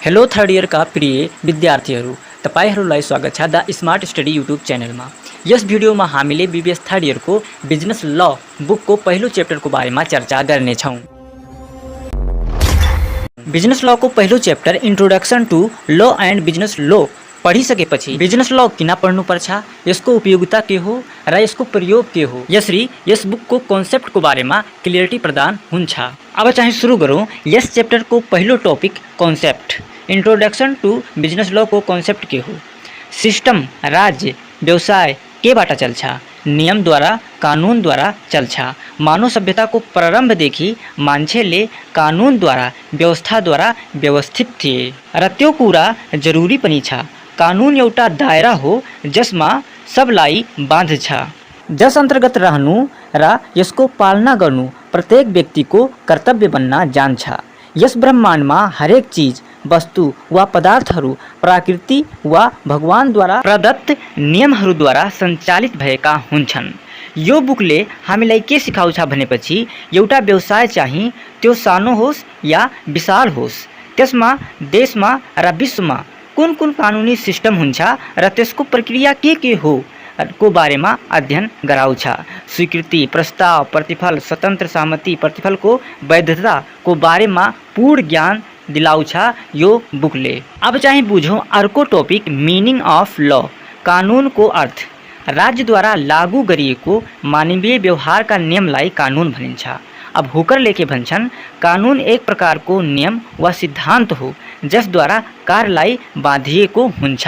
Hello third year का प्रिय विद्यार्थीहरू, तपाईहरूलाई स्वागत छ द स्मार्ट स्टडी युट्युब च्यानलमा। यस भिडियोमा हामीले बीबीएस थर्ड इयरको बिजनेस ल बुकको पहिलो च्याप्टरको बारेमा चर्चा गर्नेछौँ। बिजनेस लको पहिलो chapter introduction to law and business law पढिसकेपछि बिजनेस ल किन पढ्नुपर्छ, यसको उपयोगिता के हो र यसको प्रयोग के हो, यसरी यस बुकको कन्सेप्टको बारेमा क्लियरिटी प्रदान हुन्छ। अब चाहिँ सुरु गरौँ यस च्याप्टरको पहिलो topic concept. Introduction to business law को कन्सेप्ट के हो? सिस्टम, राज्य, व्यवसाय केबाट चल्छ? नियमद्वारा, कानुनद्वारा चल्छ। मानव सभ्यताको प्रारम्भदेखि मान्छेले कानुनद्वारा, व्यवस्थाद्वारा व्यवस्थित थिए र त्यो कुरा जरुरी पनि छ। कानुन एउटा दायरा हो जसमा सबलाई बाँध्छ, जस अन्तर्गत रहनु र यसको पालना गर्नु प्रत्येक व्यक्तिको कर्तव्य बन्न जान्छ। यस ब्रह्माण्डमा हरेक चीज, वस्तु वा पदार्थहरू प्रकृति वा भगवानद्वारा प्रदत्त नियमहरूद्वारा सञ्चालित भएका हुन्छन्। यो बुकले हामीलाई के सिकाउँछ भनेपछि एउटा व्यवसाय चाहिँ त्यो सानो होस् या विशाल होस्, त्यसमा देशमा र विश्वमा कुन कुन कानुनी सिस्टम हुन्छ र त्यसको प्रक्रिया के हो को बारेमा अध्ययन गराउँछ। स्वीकृति, प्रस्ताव, प्रतिफल, स्वतन्त्र सहमति, प्रतिफलको वैधताको बारेमा पूर्ण ज्ञान दिलाउँछ यो बुकले। अब चाहिँ बुझौँ अर्को टपिक मिनिङ अफ ल, कानुनको अर्थ। राज्यद्वारा लागू गरिएको मानवीय व्यवहारका नियमलाई कानुन भनिन्छ। अब हुकरले के भन्छन्, कानुन एक प्रकारको नियम वा सिद्धान्त हो जसद्वारा कार्यलाई बाँधिएको हुन्छ।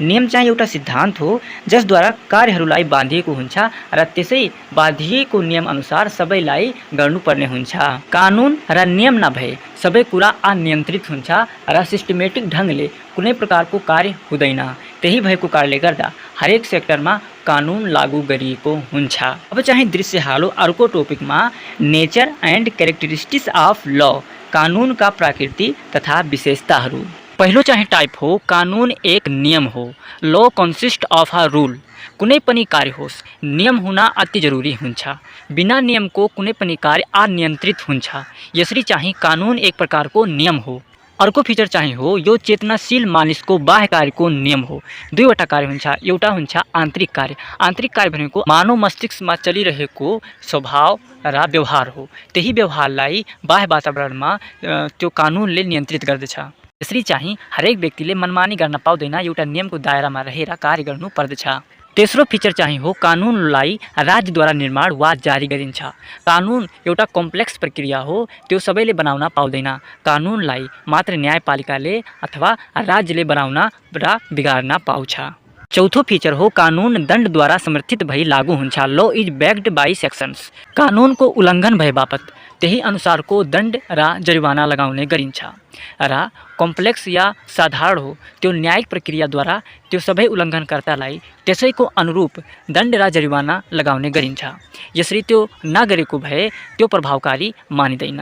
नियम चाहिँ एउटा सिद्धान्त हो जसद्वारा कार्यहरूलाई बाँधिएको हुन्छ र त्यसै बाँधिएको नियम अनुसार सबैलाई गर्नुपर्ने हुन्छ। कानुन र नियम नभए सबै कुरा अनियन्त्रित हुन्छ र सिस्टमेटिक ढङ्गले कुनै प्रकारको कार्य हुँदैन। त्यही भएको कारणले गर्दा हरेक सेक्टरमा कानुन लागू गरिएको हुन्छ। अब चाहिँ दृश्य हालो अर्को टपिकमा नेचर एन्ड क्यारेक्टरिस्टिक्स अफ ल, कानुनका प्रकृति तथा विशेषताहरू। पहिलो चाहिँ टाइप हो कानुन एक नियम हो। ल कन्सिस्ट अफ अ रुल। कुनै पनि कार्य होस्, नियम हुन अति जरुरी हुन्छ। बिना नियमको कुनै पनि कार्य अनियन्त्रित हुन्छ। यसरी चाहिँ कानुन एक प्रकारको नियम हो। अर्को फिचर चाहिँ हो यो चेतनाशील मानिसको बाह्य कार्यको नियम हो। दुईवटा कार्य हुन्छ, एउटा हुन्छ आन्तरिक कार्य। आन्तरिक कार्य भनेको मानव मस्तिष्कमा चलिरहेको स्वभाव र व्यवहार हो। त्यही व्यवहारलाई बाह्य वातावरणमा त्यो कानुनले नियन्त्रित गर्दछ। यसरी चाहिँ हरेक व्यक्तिले मनमानी गर्न पाउँदैन, एउटा नियमको दायरामा रहेर कार्य गर्नु पर्दछ। तेस्रो फिचर चाहिँ हो कानुनलाई राज्यद्वारा निर्माण वा जारी गरिन्छ। कानुन एउटा कम्प्लेक्स प्रक्रिया हो, त्यो सबैले बनाउन पाउँदैन। कानुनलाई मात्र न्यायपालिकाले अथवा राज्यले बनाउन र बिगार्न पाउँछ। चौथो फिचर हो कानुन दण्डद्वारा समर्थित भई लागू हुन्छ। ल इज ब्याक्ड बाई सेक्सन्स। कानुनको उल्लङ्घन भए बापत त्यही अनुसारको दण्ड र जरिवाना लगाउने गरिन्छ र कम्प्लेक्स या साधारण हो त्यो न्यायिक प्रक्रियाद्वारा त्यो सबै उल्लङ्घनकर्तालाई त्यसैको अनुरूप दण्ड र जरिवाना लगाउने गरिन्छ। यसरी त्यो नगरेको भए त्यो प्रभावकारी मानिँदैन।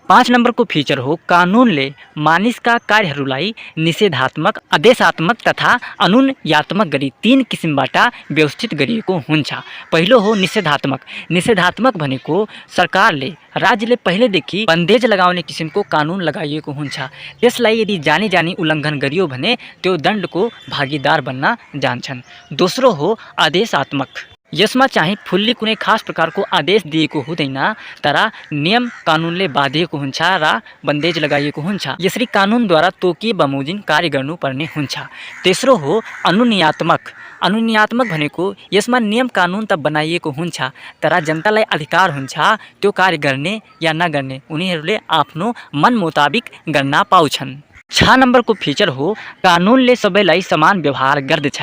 5 नम्बरको फिचर हो कानुनले मानिसका कार्यहरूलाई निषेधात्मक, आदेशात्मक तथा अनुनयात्मक गरी 3 किसिमबाट व्यवस्थित गरिएको हुन्छ। पहिलो हो निषेधात्मक। निषेधात्मक भनेको सरकारले, राज्यले पहिलेदेखि बन्देज लगाउने किसिमको कानुन लगाइएको हुन्छ। त्यसलाई यदि जानी उल्लङ्घन गरियो भने त्यो दण्डको भागीदार बन्न जान्छन्। दोस्रो हो आदेशात्मक। यसमा चाहिँ फुल्ली कुनै खास प्रकारको आदेश दिएको हुँदैन, तर नियम कानुनले बाँधिएको हुन्छ र बन्देज लगाइएको हुन्छ। यसरी कानुनद्वारा तोकिए बमोजिम कार्य गर्नुपर्ने हुन्छ। तेस्रो हो अनुनयात्मक। अनुनयात्मक भनेको यसमा नियम कानुन त बनाइएको हुन्छ, तर जनतालाई अधिकार हुन्छ त्यो कार्य गर्ने या नगर्ने, उनीहरूले आफ्नो मन मुताबिक गर्न पाउँछन्। 6 नम्बरको फिचर हो कानुनले सबैलाई समान व्यवहार गर्दछ।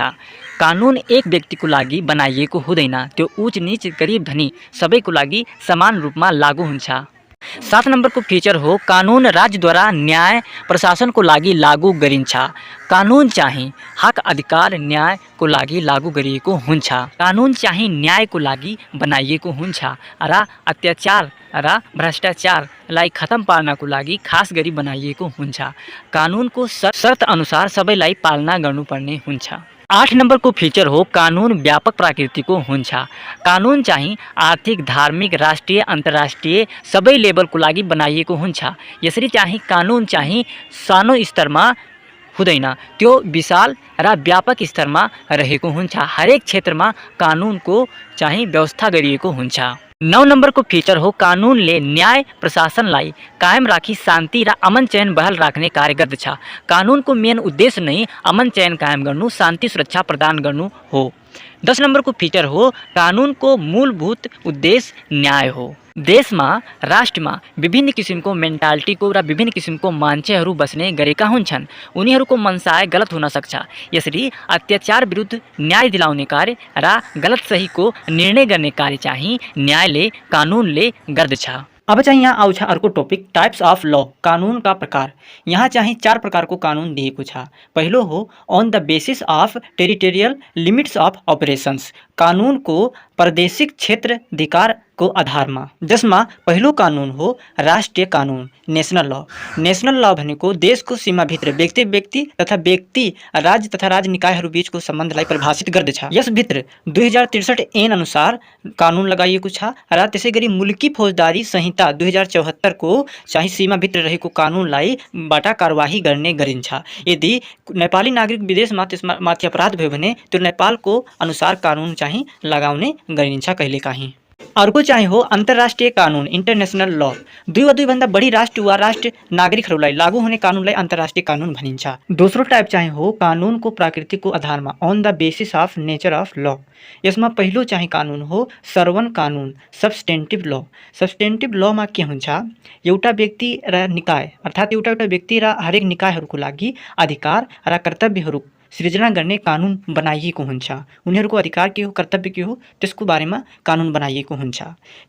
कानुन एक व्यक्तिको लागि बनाइएको हुँदैन, त्यो उच्च नीच, गरिब धनी सबैको लागि समान रूपमा लागू हुन्छ। 7 नम्बरको फिचर हो कानुन राज्यद्वारा न्याय प्रशासनको लागि लागू गरिन्छ। कानुन चाहिँ हक, अधिकार, न्यायको लागि लागू गरिएको हुन्छ। कानुन चाहिँ न्यायको लागि बनाइएको हुन्छ र अत्याचार र भ्रष्टाचारलाई खतम पार्नको लागि खास गरी बनाइएको हुन्छ। कानुनको शर्त अनुसार सबैलाई पालना गर्नुपर्ने हुन्छ। 8 नंबर को फीचर हो कानून व्यापक प्रकृति को हुन्छ। कानून चाहिँ आर्थिक, धार्मिक, राष्ट्रिय, अन्तर्राष्ट्रिय सबै लेभलको लागि बनाइएको हुन्छ। यसरी चाहिँ कानून चाहिँ सानो स्तरमा हुँदैन, त्यो विशाल र व्यापक स्तरमा रहेको हुन्छ। हरेक क्षेत्रमा कानूनको चाहिँ व्यवस्था गरिएको हुन्छ। 9 नम्बरको फीचर हो कानूनले न्याय प्रशासनलाई कायम राखी शान्ति र अमन चयन बहाल राख्ने कार्य गर्दछ। कानूनको मेन उद्देश्य नै अमन चयन कायम गर्नु, शान्ति सुरक्षा प्रदान गर्नु हो। 10 नम्बरको फीचर हो कानूनको मूलभूत उद्देश्य न्याय हो। देशमा राष्ट्रमा विभिन्न किसिमको मेन्टालिटीको र विभिन्न किसिमको मान्छेहरू बस्ने गरेका हुन्छन्। उनीहरूको मनसाय गलत हुन सक्छ। यसरी अत्याचार विरुद्ध न्याय दिलाउने कार्य र गलत सहीको निर्णय गर्ने कार्य चाहिँ न्यायले कानूनले गर्दछ। अब चाहिँ यहाँ आउँछ अर्को टॉपिक टाइप्स अफ लॉ, कानून का प्रकार। यहाँ चाहिँ 4 प्रकारको कानून दिएको छ। पहिलो हो on the basis of territorial limits of operations, कानूनको प्रादेशिक क्षेत्र अधिकारको आधारमा। जसमा पहिलो कानून हो राष्ट्रिय कानून, नेशनल लॉ। नेशनल लॉ भनेको देशको सीमाभित्र व्यक्ति तथा व्यक्ति, राज्य तथा राज्य निकायहरू बीचको सम्बन्धलाई परिभाषित गर्दछ। यसभित्र 2063 ऐन अनुसार कानून लगाइएको छ र त्यसै गरी मुल्की फौजदारी संहिता 2074 को चाहिँ सीमाभित्र रहेको कानूनलाई बाट कारवाही गर्ने गरिन्छ। यदि नेपाली नागरिक विदेशमा त्यसमा माथि अपराध भयो भने त्यो नेपालको अनुसार कानून चाहिँ लगाउने गरिन्छ कहिलेकाहीँ। अर्को चाहिँ हो अन्तर्राष्ट्रिय कानून, इन्टरनेसनल लॉ। 2 वा 2 भन्दा बढी राष्ट्र वा राष्ट्र नागरिकहरूलाई लागू हुने कानूनलाई अन्तर्राष्ट्रिय कानून भनिन्छ। दोस्रो टाइप चाहिँ हो कानूनको प्रकृतिको आधारमा, on the basis of nature of law. यसमा पहिलो चाहिँ कानून हो सर्वन कानून, सब्स्टेन्टिभ लॉ। सब्स्टेन्टिभ लॉमा के हुन्छ, एउटा व्यक्ति र निकाय अर्थात् एउटा व्यक्ति र हरेक निकायहरूको लागि अधिकार र कर्तव्यहरू सृजना गर्ने कानून बनाइएको हुन्छ। उनीहरूको अधिकार के हो, कर्तव्य के हो, त्यसको बारेमा कानून बनाइएको हुन्छ।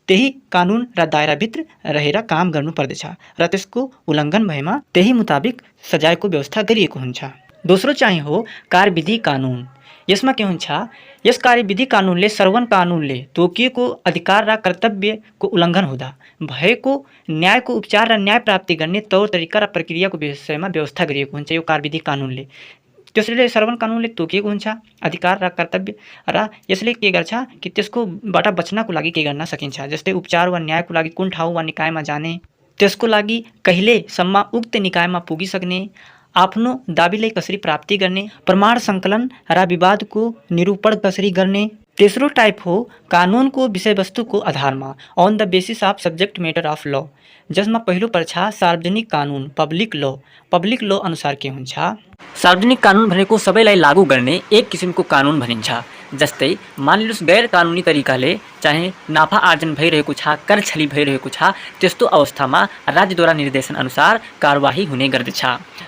त्यही कानून र दायराभित्र रहेर काम गर्नुपर्दछ र त्यसको उल्लङ्घन भएमा त्यही मुताबिक सजायको व्यवस्था गरिएको हुन्छ। दोस्रो चाहिँ हो कार्यविधि कानून। यसमा के हुन्छ, यस कार्यविधि कानूनले सर्वन कानूनले तोकिएको अधिकार र कर्तव्यको उल्लङ्घन हुँदा भएको न्यायको उपचार र न्याय प्राप्ति गर्ने तौर तरिका र प्रक्रियाको विषयमा व्यवस्था गरिएको हुन्छ यो कार्यविधि कानूनले। त्यसले सर्वन कानूनले तोकिएको हुन्छ अधिकार र कर्तव्य र यसले के गर्छ कि त्यसकोबाट बच्नको लागि के गर्न सकिन्छ, जस्तै उपचार वा न्यायको लागि कुन ठाउँ वा निकायमा जाने, त्यसको लागि कहिलेसम्म उक्त निकायमा पुगिसक्ने, आफ्नो दाबीलाई कसरी प्राप्ति गर्ने, प्रमाण सङ्कलन र विवादको निरूपण कसरी गर्ने। तेस्रो टाइप हो कानूनको विषयवस्तुको आधारमा, on the basis of subject matter of law. जसमा पहिलो पर्छ सार्वजनिक कानून, पब्लिक लॉ। पब्लिक लॉ अनुसार के हुन्छ, सार्वजनिक कानून भनेको सबैलाई लागू गर्ने एक किसिमको कानून भनिन्छ। जस्तै मानिलिनुहोस् गैर कानुनी तरिकाले चाहे नाफा आर्जन भइरहेको छ, कर छली भइरहेको छ, त्यस्तो अवस्थामा राज्यद्वारा निर्देशन अनुसार कारवाही हुने गर्दछ।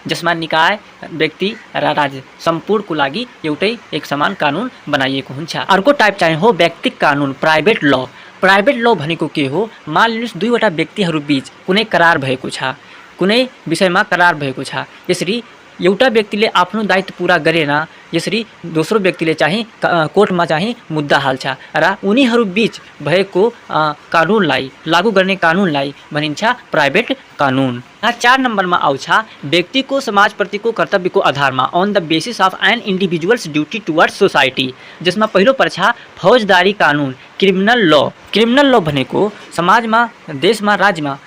जसमा निकाय, व्यक्ति र राज्य सम्पूर्णको लागि एउटै एक समान कानून बनाइएको हुन्छ। अर्को टाइप चाहिँ हो व्यक्तिगत कानून, प्राइभेट लॉ। प्राइभेट लॉ भनेको के हो, मानिलिनुहोस् दुईवटा व्यक्तिहरू बीच कुनै करार भएको छ, कुनै विषयमा करार भएको छ। यसरी एउटा व्यक्तिले आफ्नो दायित्व पूरा गरेन, यसरी दोस्रो व्यक्तिले चाहिँ कोर्टमा चाहिँ मुद्दा हाल्छ र उनीहरू बीच भएको कानुनलाई लागू गर्ने कानुनलाई भनिन्छ प्राइभेट कानुन। 4 नम्बरमा आउँछ व्यक्तिको समाजप्रतिको कर्तव्यको आधारमा, on the basis of an individual's duty towards society. जसमा पहिलो पर्छ फौजदारी कानुन, क्रिमिनल लॉ। क्रिमिनल लॉ भनेको समाजमा, देशमा, राज्यमा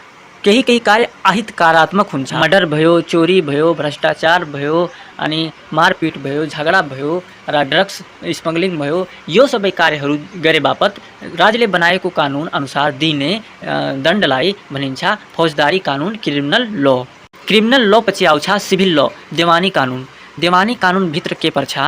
केही कार्य अहितकारात्मक हुन्छ। मर्डर भयो, चोरी भयो, भ्रष्टाचार भयो, अनि मारपिट भयो, झगडा भयो र ड्रग्स स्मगलिङ भयो, यो सबै कार्यहरू गरे बापत राज्यले बनाएको कानुन अनुसार दिने दण्डलाई भनिन्छ फौजदारी कानुन, क्रिमिनल लॉ। क्रिमिनल लॉ पछि आउँछ सिभिल लॉ, देवानी कानुन। देवानी कानुनभित्र के पर्छ,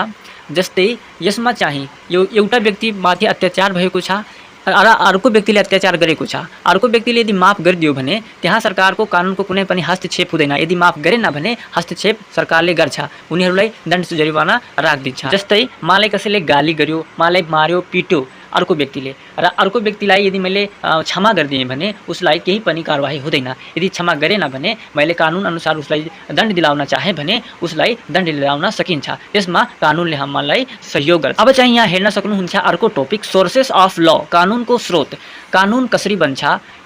जस्तै यसमा चाहिँ एउटा व्यक्ति माथि अत्याचार भएको छ र अर्को व्यक्तिले अत्याचार गरेको छ, अर्को व्यक्तिले यदि माफ गरिदियो भने त्यहाँ सरकारको कानुनको कुनै पनि हस्तक्षेप हुँदैन। यदि माफ गरेन भने हस्तक्षेप सरकारले गर्छ, उनीहरूलाई दण्ड जरिवाना राखिदिन्छ। जस्तै मलाई कसैले गाली गर्यो, मलाई मार्यो, पिट्यो अर्को व्यक्तिले, र अर्को व्यक्तिलाई यदि मैले क्षमा गरिदिएँ भने उसलाई केही पनि कारवाही हुँदैन। यदि क्षमा गरेन भने मैले कानुन अनुसार उसलाई दण्ड दिलाउन चाहे भने उसलाई दण्ड दिलाउन सकिन्छ। त्यसमा कानुनले हामीलाई सहयोग गर्छ। अब चाहिँ यहाँ हेर्न सक्नुहुन्छ अर्को टपिक सोर्सेस अफ लॉ, कानुनको स्रोत। कानुन कसरी बन्छ,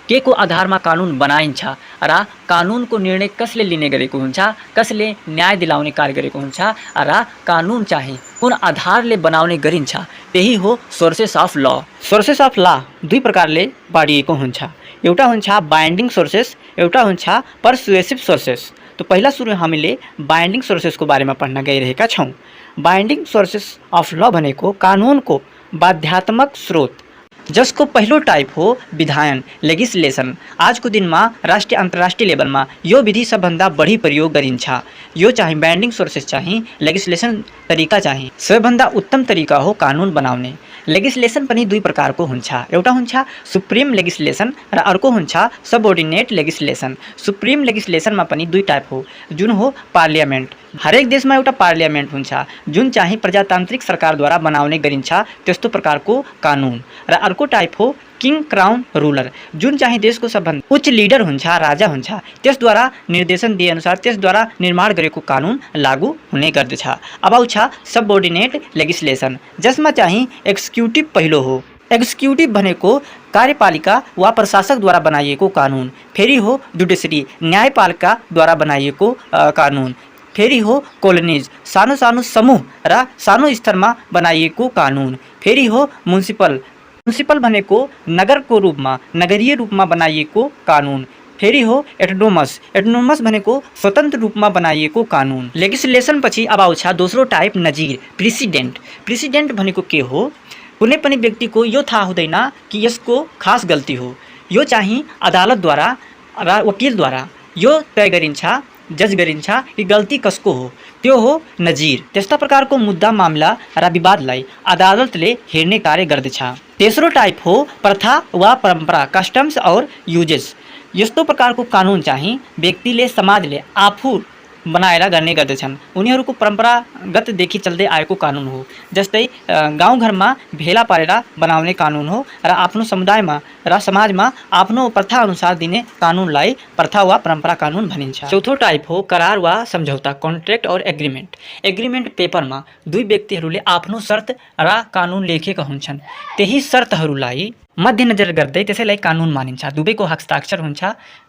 के को आधारमा कानुन बनाइन्छ र कानुनको निर्णय कसले लिने गरेको हुन्छ, कसले न्याय दिलाउने कार्य गरेको हुन्छ र कानुन चाहिँ कुन आधारले बनाउने गरिन्छ, त्यही हो सोर्सेस अफ ल। सोर्सेस अफ ल दुई प्रकारले बाँडिएको हुन्छ। एउटा हुन्छ बाइन्डिङ सोर्सेस, एउटा हुन्छ पर्सुएसिभ सोर्सेस। तो पहिला सुरु हामीले बाइन्डिङ सोर्सेसको बारेमा पढ्न गइरहेका छौँ। बाइन्डिङ सोर्सेस अफ ल भनेको कानुनको बाध्यात्मक स्रोत, जसको पहिलो टाइप हो विधायन लेगिस्लेसन। आजको दिनमा राष्ट्रिय अन्तर्राष्ट्रिय लेभलमा यो विधि सबभन्दा बढी प्रयोग गरिन्छ। यो चाहिँ बाइन्डिङ सोर्सेस चाहिँ लेगिस्लेसन तरिका चाहिँ सबैभन्दा उत्तम तरिका हो कानुन बनाउने। लेगिस्लेसन पनि दुई प्रकारको हुन्छ। एउटा हुन्छ सुप्रिम लेगिस्लेसन र अर्को हुन्छ सबअर्डिनेट लेगिस्लेसन। सुप्रिम लेगिस्लेसनमा पनि दुई टाइप हो, जुन हो पार्लियामेन्ट। हरेक देशमा एउटा पार्लियामेन्ट हुन्छ जुन चाहिँ प्रजातान्त्रिक सरकारद्वारा बनाउने गरिन्छ त्यस्तो प्रकारको कानुन। र अर्को टाइप हो किङ क्राउन रुलर, जुन चाहिँ देशको सबभन्दा उच्च लिडर हुन्छ, राजा हुन्छ, त्यसद्वारा निर्देशन दिए अनुसार त्यसद्वारा निर्माण गरेको कानुन लागू हुने गर्दछ। अब आउँछ सबअर्डिनेट लेगिस्लेसन, जसमा चाहिँ एक्जिक्युटिभ पहिलो हो। एक्जिक्युटिभ भनेको कार्यपालिका वा प्रशासकद्वारा बनाइएको कानुन। फेरि हो जुडिसरी न्यायपालिकाद्वारा बनाइएको कानुन। फेरि हो कोलोनिज सानो सानो समूह र सानो स्तरमा बनाइएको कानुन। फेरि हो म्युनिसिपल, म्युनिसिपल भनेको नगरको रूपमा नगरीय रूपमा बनाइएको कानुन। फेरि हो एटोनोमस, एटोनोमस भनेको स्वतन्त्र रूपमा बनाइएको कानुन। लेगिस्लेसन पछि अब आउँछ दोस्रो टाइप नजिर प्रेसिडेन्ट। प्रेसिडेन्ट भनेको के हो? कुनै पनि व्यक्तिको यो थाहा हुँदैन कि यसको खास गल्ती हो, यो चाहिँ अदालतद्वारा र वकिलद्वारा यो तय गरिन्छ, जज गरिन्छ कि गल्ती कसको हो, त्यो हो नजिर। त्यस्ता प्रकारको मुद्दा मामला र विवादलाई अदालतले हेर्ने कार्य गर्दछ। तेस्रो टाइप हो प्रथा वा परम्परा कस्टम्स और युजेस। यस्तो प्रकारको कानुन चाहिँ व्यक्तिले समाजले आफू बनाएर गर्ने गर्दछन्, उनीहरूको परम्परागतदेखि चल्दै आएको कानुन हो। जस्तै गाउँघरमा भेला पारेर बनाउने कानुन हो र आफ्नो समुदायमा र समाजमा आफ्नो प्रथा अनुसार दिने कानुनलाई प्रथा वा परम्परा कानुन भनिन्छ। चौथो टाइप हो करार वा सम्झौता कन्ट्र्याक्ट और एग्रिमेन्ट। एग्रिमेन्ट पेपरमा दुई व्यक्तिहरूले आफ्नो शर्त र कानुन लेखेका हुन्छन्, त्यही शर्तहरूलाई मध्यनजर गर्दै त्यसैलाई कानुन मानिन्छ। दुवैको हस्ताक्षर हुन्छ।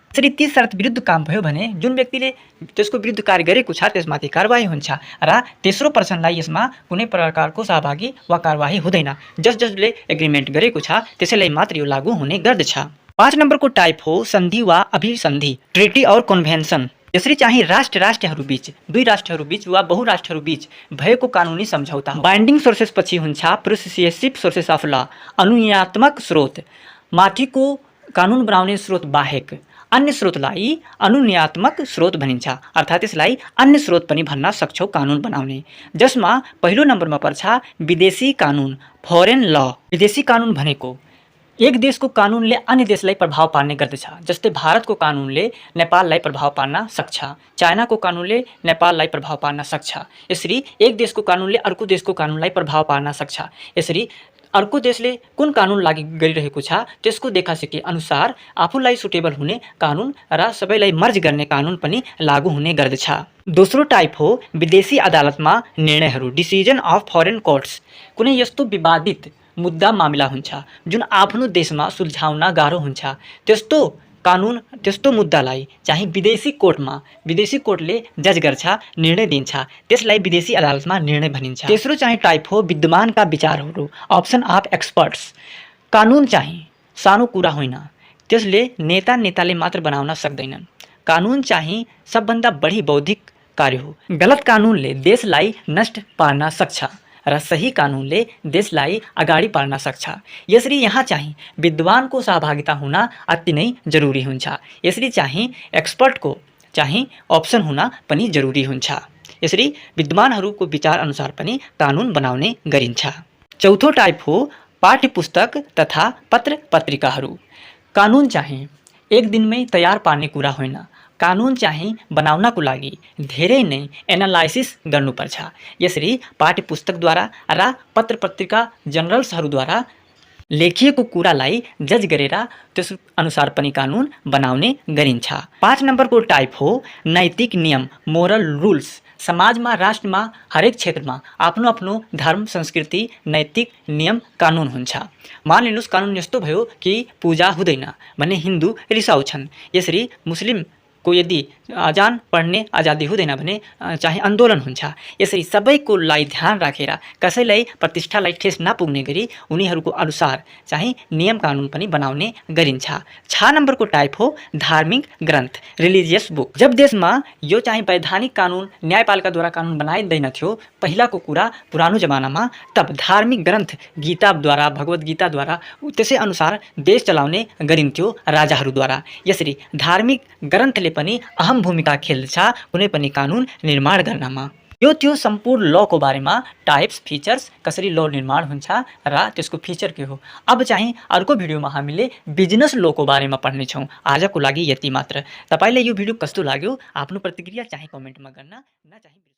यसरी ती शर्त विरुद्ध काम भयो भने जुन व्यक्तिले त्यसको विरुद्ध कार्य गरेको छ त्यसमाथि कारबाही हुन्छ र तेस्रो पर्सनलाई यसमा कुनै प्रकारको सहभागी वा कारबाही हुँदैन। जसले एग्रिमेन्ट गरेको छ त्यसैलाई मात्र यो लागू हुने गर्दछ। 5 नम्बरको टाइप हो सन्धि वा अभिसन्धि ट्रिटी और कन्भेन्सन। यसरी चाहिँ राष्ट्रहरूबीच, दुई राष्ट्रहरूबीच वा बहुराष्ट्रहरूबीच भएको कानुनी सम्झौता हो। बाइन्डिङ सोर्सेस पछि हुन्छ पर्सुएसिभ सोर्सेस अफ ल अनुज्ञात्मक स्रोत। माथिको कानुन बनाउने स्रोत बाहेक अन्य स्रोतलाई अनुज्ञात्मक स्रोत भनिन्छ, अर्थात् यसलाई अन्य स्रोत पनि भन्न सक्छौँ कानुन बनाउने। जसमा पहिलो नम्बरमा पर्छ विदेशी कानुन फरेन ल। विदेशी कानुन भनेको एक देशको कानुनले अन्य देशलाई प्रभाव पार्ने गर्दछ। जस्तै भारतको कानुनले नेपाललाई प्रभाव पार्न सक्छ, चाइनाको कानुनले नेपाललाई प्रभाव पार्न सक्छ। यसरी एक देशको कानुनले अर्को देशको कानुनलाई प्रभाव पार्न सक्छ। यसरी अर्को देशले कुन कानुन लागू गरिरहेको छ त्यसको देखासेखी अनुसार आफूलाई सुटेबल हुने कानुन र सबैलाई मर्ज गर्ने कानुन पनि लागू हुने गर्दछ। दोस्रो टाइप हो विदेशी अदालतमा निर्णयहरू डिसिजन अफ फरेन कोर्ट्स। कुनै यस्तो विवादित मुद्दा मामिला हुन्छ जुन आफ्नो देशमा सुल्झाउन गाह्रो हुन्छ, त्यस्तो कानुन त्यस्तो मुद्दालाई चाहिँ विदेशी कोर्टले जज गर्छ, निर्णय दिन्छ, त्यसलाई विदेशी अदालतमा निर्णय भनिन्छ। तेस्रो चाहिँ टाइप हो विद्वानका विचारहरू अप्सन अफ एक्सपर्ट्स। कानुन चाहिँ सानो कुरा होइन, त्यसले नेताले मात्र बनाउन सक्दैनन्। कानुन चाहिँ सबभन्दा बढी बौद्धिक कार्य हो। गलत कानुनले देशलाई नष्ट पार्न सक्छ र सही कानुनले देशलाई अगाडि पार्न सक्छ। यसरी यहाँ चाहिँ विद्वानको सहभागिता हुन अति नै जरुरी हुन्छ। यसरी चाहिँ एक्सपर्टको चाहिँ अप्सन हुन पनि जरुरी हुन्छ। यसरी विद्वानहरूको विचार अनुसार पनि कानुन बनाउने गरिन्छ। चौथो टाइप हो पाठ्यपुस्तक तथा पत्र पत्रिकाहरू। कानुन चाहिँ एक दिनमै तयार पार्ने कुरा होइन। कानुन चाहिँ बनाउनको लागि धेरै नै एनालाइसिस गर्नुपर्छ। यसरी पाठ्यपुस्तकद्वारा र पत्र पत्रिका जर्नल्सहरूद्वारा लेखिएको कुरालाई जज गरेर त्यस अनुसार पनि कानुन बनाउने गरिन्छ। 5 नम्बरको टाइप हो नैतिक नियम, मोरल रुल्स। समाजमा, राष्ट्रमा, हरेक क्षेत्रमा आफ्नो आफ्नो धर्म, संस्कृति, नैतिक नियम कानुन हुन्छ। मान लिनुहोस् कानुन यस्तो भयो कि पूजा हुँदैन भने हिन्दू रिसाउँछन्, यसरी मुस्लिमको यदि अजान पढ्ने आजादी हुँदैन भने चाहिँ आन्दोलन हुन्छ। यसरी सबैकोलाई ध्यान राखेर कसैलाई प्रतिष्ठालाई ठेस नपुग्ने गरी उनीहरूको अनुसार चाहिँ नियम कानुन पनि बनाउने गरिन्छ। 6 नम्बरको टाइप हो धार्मिक ग्रन्थ, रिलिजियस बुक। जब देशमा यो चाहिँ वैधानिक कानुन न्यायपालिकाद्वारा कानुन बनाइँदैन थियो पहिलाको कुरा पुरानो जमानामा, तब धार्मिक ग्रन्थ गीताद्वारा, भगवत गीताद्वारा त्यसै अनुसार देश चलाउने गरिन्थ्यो राजाहरूद्वारा। यसरी धार्मिक ग्रन्थले पनि अहम भूमिका खेल्छ कुनै पनि कानुन निर्माण गर्नमा। यो थियो सम्पूर्ण लको बारेमा, टाइप्स, फिचर्स, कसरी ल निर्माण हुन्छ र त्यसको फिचर के हो। अब चाहिँ अर्को भिडियोमा हामीले बिजनेस लको बारेमा पढ्नेछौँ। आजको लागि यति मात्र। तपाईलाई यो भिडियो कस्तो लाग्यो आफ्नो प्रतिक्रिया चाहिँ कमेन्टमा गर्न नचाहि